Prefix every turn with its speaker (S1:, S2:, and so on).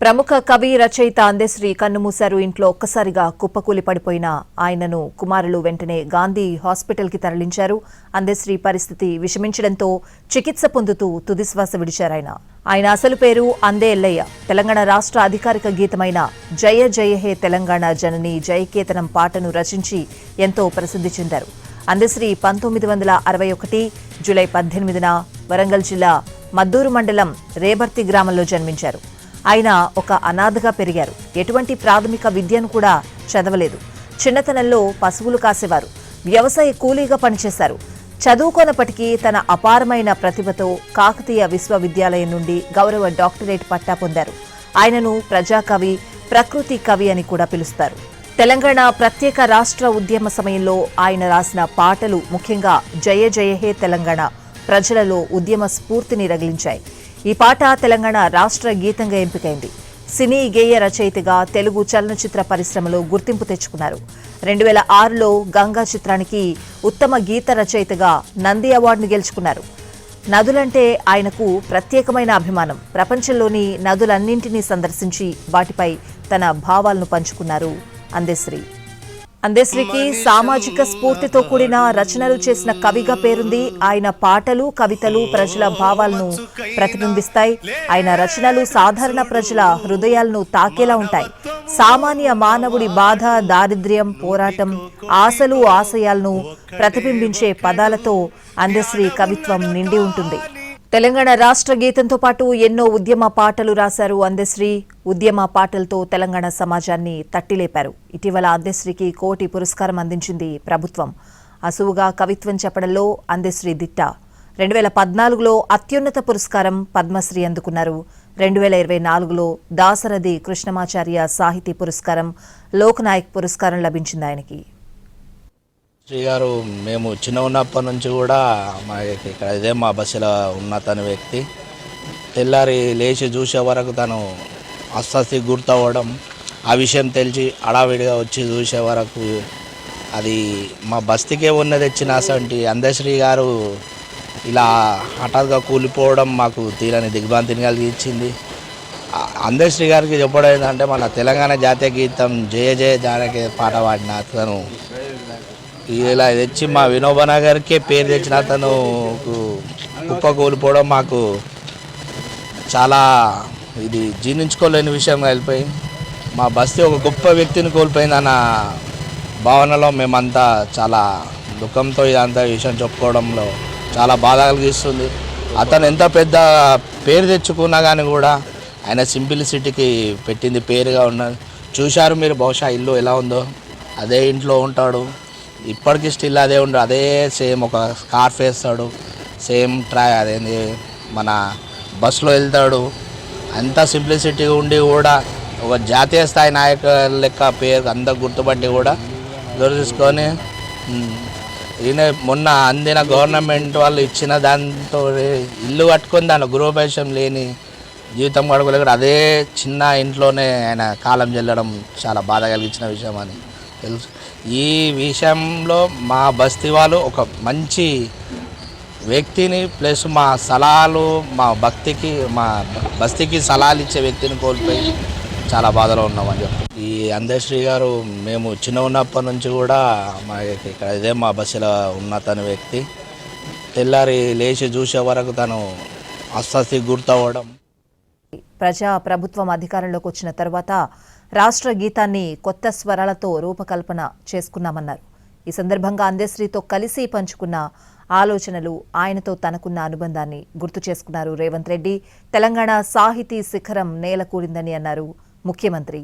S1: ప్రముఖ కవి రచయిత అందశ్రీ కన్నుమూశారు. ఇంట్లో ఒక్కసారిగా కుప్పకూలి పడిపోయిన ఆయనను కుమారులు వెంటనే గాంధీ హాస్పిటల్కి తరలించారు. అందశ్రీ పరిస్థితి విషమించడంతో చికిత్స పొందుతూ తుదిశ్వాస విడిచారాయన. ఆయన అసలు పేరు అందే ఎల్లయ్య. తెలంగాణ రాష్ట్ర అధికారిక గీతమైన జయ జయ హే తెలంగాణ జనని జయకేతనం పాటను రచించి ఎంతో ప్రసిద్ధి చెందారు. అందశ్రీ 1961 జూలై 18న వరంగల్ జిల్లా మద్దూరు మండలం రేబర్తి గ్రామంలో జన్మించారు. ఆయన ఒక అనాథగా పెరిగారు. ఎటువంటి ప్రాథమిక విద్యను కూడా చదవలేదు. చిన్నతనంలో పశువులు కాసేవారు. వ్యవసాయ కూలీగా పనిచేశారు. చదువుకోనప్పటికీ తన అపారమైన ప్రతిభతో కాకతీయ విశ్వవిద్యాలయం నుండి గౌరవ డాక్టరేట్ పట్టా పొందారు. ఆయనను ప్రజాకవి, ప్రకృతి కవి అని కూడా పిలుస్తారు. తెలంగాణ ప్రత్యేక రాష్ట్ర ఉద్యమ సమయంలో ఆయన రాసిన పాటలు, ముఖ్యంగా జయ జయ హే తెలంగాణ, ప్రజలలో ఉద్యమ స్ఫూర్తిని రగిలించాయి. ఈ పాట తెలంగాణ రాష్ట్ర గీతంగా ఎంపికైంది. సినీ గేయ రచయితగా తెలుగు చలనచిత్ర పరిశ్రమలో గుర్తింపు తెచ్చుకున్నారు. 2006లో గంగా చిత్రానికి ఉత్తమ గీత రచయితగా నంది అవార్డును గెలుచుకున్నారు. నదులంటే ఆయనకు ప్రత్యేకమైన అభిమానం. ప్రపంచంలోని నదులన్నింటినీ సందర్శించి వాటిపై తన భావాలను పంచుకున్నారు అందశ్రీ. అందశ్రీకి సామాజిక స్ఫూర్తితో కూడిన రచనలు చేసిన కవిగా పేరుంది. ఆయన పాటలు, కవితలు ప్రజల భావాలను ప్రతిబింబిస్తాయి. ఆయన రచనలు సాధారణ ప్రజల హృదయాలను తాకేలా ఉంటాయి. సామాన్య మానవుడి బాధ, దారిద్ర్యం, పోరాటం, ఆశలు, ఆశయాలను ప్రతిబింబించే పదాలతో అందశ్రీ కవిత్వం నిండి ఉంటుంది. తెలంగాణ రాష్ట్ర గీతంతో పాటు ఎన్నో ఉద్యమ పాటలు రాశారు అందశ్రీ. ఉద్యమ పాటలతో తెలంగాణ సమాజాన్ని తట్టిలేపారు. ఇటీవల అందశ్రీకి కోటి పురస్కారం అందించింది ప్రభుత్వం. అసువుగా కవిత్వం చెప్పడంలో అందశ్రీ దిట్ట. 2014లో అత్యున్నత పురస్కారం పద్మశ్రీ అందుకున్నారు. 2024లో దాశరథి కృష్ణమాచార్య సాహితీ పురస్కారం, లోక్నాయక్ పురస్కారం లభించింది ఆయనకి.
S2: శ్రీ గారు మేము చిన్న ఉన్నప్పటి నుంచి కూడా ఇక్కడ ఇదే మా బస్సులో ఉన్న తన వ్యక్తి. తెల్లారి లేచి చూసే వరకు తను అస్ససి గుర్తవ్వడం, ఆ విషయం తెలిసి అడావిడిగా వచ్చి చూసే వరకు అది మా బస్తీకే ఉన్నది తెచ్చిన అసంటి అందశ్రీ గారు ఇలా హఠాత్గా కూలిపోవడం మాకు తీరని దిగ్భ్రాంతిని కలిగించింది. అందశ్రీ గారికి చెప్పడం ఏంటంటే, మన తెలంగాణ జాతీయ గీతం జయ జయ జానకి పాట పాడిన అతను ఇలా తెచ్చి మా వినోబనగర్కే పేరు తెచ్చిన అతను కుప్ప కోల్పోవడం మాకు చాలా ఇది జీర్ణించుకోలేని విషయం వెళ్ళిపోయి, మా బస్తీ ఒక గొప్ప వ్యక్తిని కోల్పోయిందన్న భావనలో మేమంతా చాలా దుఃఖంతో ఇదంతా విషయం చెప్పుకోవడంలో చాలా బాధ కలిగిస్తుంది. అతను ఎంత పెద్ద పేరు తెచ్చుకున్నా కానీ కూడా ఆయన సింప్లిసిటీకి పెట్టింది పేరుగా ఉన్నది. చూశారు మీరు, బహుశా ఇల్లు ఎలా ఉందో అదే ఇంట్లో ఉంటాడు. ఇప్పటికీ స్టిల్ అదే ఉండడు. అదే సేమ్ ఒక స్కార్ఫ్ వేస్తాడు, సేమ్ అదేంది మన బస్సులో వెళ్తాడు. అంత సింప్లిసిటీ ఉండి కూడా ఒక జాతీయ స్థాయి నాయకుల లెక్క పేరు అందరు గుర్తుపట్టి కూడా దొరికించుకొని ఈయన మొన్న అందిన గవర్నమెంట్ వాళ్ళు ఇచ్చిన దాంతో ఇల్లు కట్టుకొని దాని గృహప్రవేశం లేని జీవితం గడపలేక అదే చిన్న ఇంట్లోనే ఆయన కాలం చెల్లడం చాలా బాధ కలిగించిన విషయం అని తెలుసు. ఈ విషయంలో మా బస్తీ వాళ్ళు ఒక మంచి వ్యక్తిని, ప్లస్ మా సలహాలు, మా భక్తికి, మా బస్తీకి సలహాలు ఇచ్చే వ్యక్తిని కోల్పోయి చాలా బాధలో ఉన్నామని చెప్పి. ఈ అందశ్రీ గారు మేము చిన్న ఉన్నప్పటి నుంచి కూడా ఇక్కడ ఇదే మా బస్సులో ఉన్న తన వ్యక్తి. తెల్లారి లేచి చూసే వరకు తను అస్ససి గుర్తవ్వడం.
S1: ప్రజా ప్రభుత్వం అధికారంలోకి వచ్చిన తర్వాత రాష్ట్ర గీతాన్ని కొత్త స్వరాలతో రూపకల్పన చేసుకున్నామన్నారు. ఈ సందర్భంగా అందశ్రీతో కలిసి పంచుకున్న ఆలోచనలు, ఆయనతో తనకున్న అనుబంధాన్ని గుర్తు చేసుకున్నారు రేవంత్ రెడ్డి. తెలంగాణ సాహితీ శిఖరం నేలకూరిందని అన్నారు ముఖ్యమంత్రి.